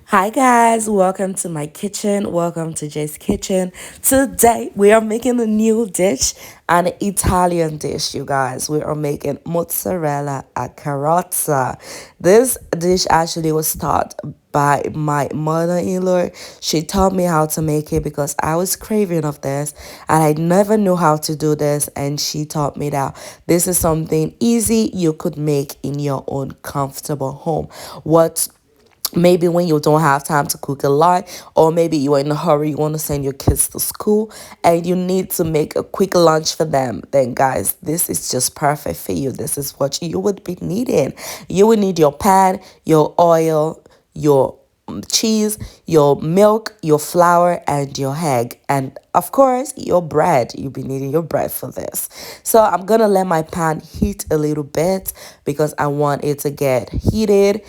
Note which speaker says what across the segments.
Speaker 1: Hi guys, welcome to my kitchen. Welcome to Jay's kitchen. Today we are making a new dish, an Italian dish, you guys. We are making mozzarella at Carrozza. This dish actually was taught by my mother-in-law. She taught me how to make it because I was craving of this and I never knew how to do this, and she taught me that this is something easy you could make in your own comfortable home. What maybe when you don't have time to cook a lot, or maybe you're in a hurry, you want to send your kids to school and you need to make a quick lunch for them, then guys, this is just perfect for you. This is what you would be needing. You would need your pan, your oil, your cheese, your milk, your flour, and your egg, and of course your bread. You'll be needing your bread for this. So I'm gonna let my pan heat a little bit because I want it to get heated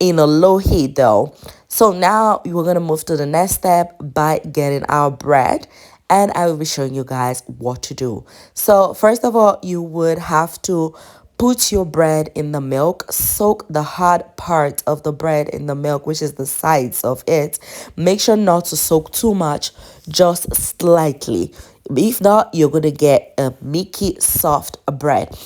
Speaker 1: in a low heat though. So now we're going to move to the next step by getting our bread, and I will be showing you guys what to do. So first of all, you would have to put your bread in the milk, soak the hard part of the bread in the milk, which is the sides of it. Make sure not to soak too much, just slightly. If not, you're going to get a milky soft bread,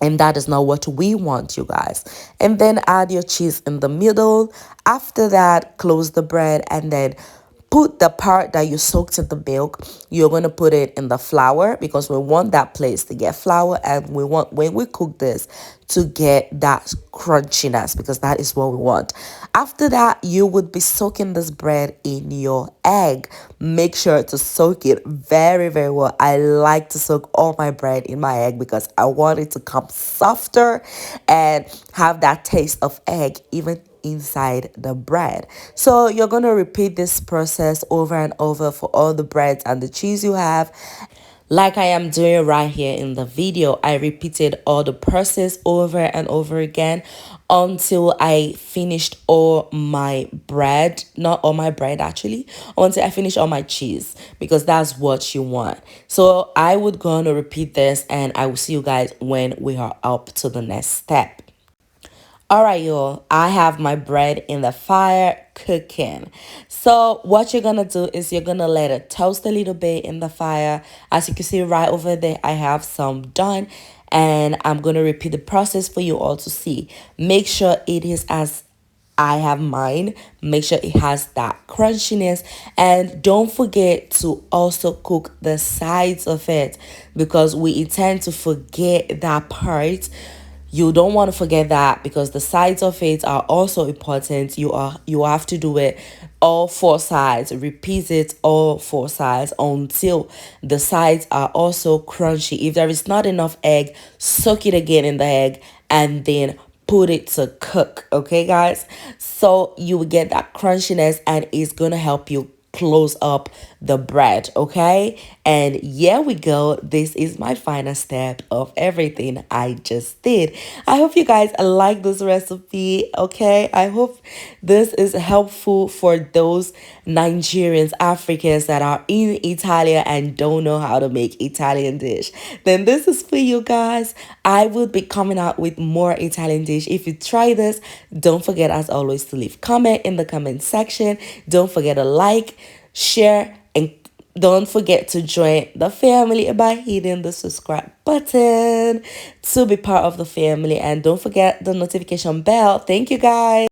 Speaker 1: and that is not what we want, you guys. And then add your cheese in the middle. After that, close the bread and then put the part that you soaked in the milk. You're going to put it in the flour because we want that place to get flour, and we want, when we cook this, to get that crunchiness, because that is what we want. After that, you would be soaking this bread in your egg. Make sure to soak it very, very well. I like to soak all my bread in my egg because I want it to come softer and have that taste of egg even inside the bread. So you're going to repeat this process over and over for all the breads and the cheese you have. Like I am doing right here in the video, I repeated all the process over and over again until I finished all my bread. Not all my bread actually, until I finish all my cheese, because that's what you want. So I would go on to repeat this, and I will see you guys when we are up to the next step. All right, y'all, I have my bread in the fire cooking. So what you're gonna do is you're gonna let it toast a little bit in the fire. As you can see right over there, I have some done, and I'm gonna repeat the process for you all to see. Make sure it is as I have mine. Make sure it has that crunchiness, and don't forget to also cook the sides of it, because we tend to forget that part. You don't want to forget that, because the sides of it are also important. You have to do it all four sides. Repeat it all four sides until the sides are also crunchy. If there is not enough egg, soak it again in the egg and then put it to cook. Okay, guys? So you will get that crunchiness, and it's gonna help you close up the bread. Okay, and here we go. This is my final step of everything I just did. I hope you guys like this recipe. Okay, I hope this is helpful for those Nigerians, Africans that are in Italia and don't know how to make Italian dish. Then this is for you guys. I will be coming out with more Italian dish. If you try this, don't forget as always to leave comment in the comment section. Don't forget to like, share, and don't forget to join the family by hitting the subscribe button to be part of the family. And don't forget the notification bell. Thank you, guys.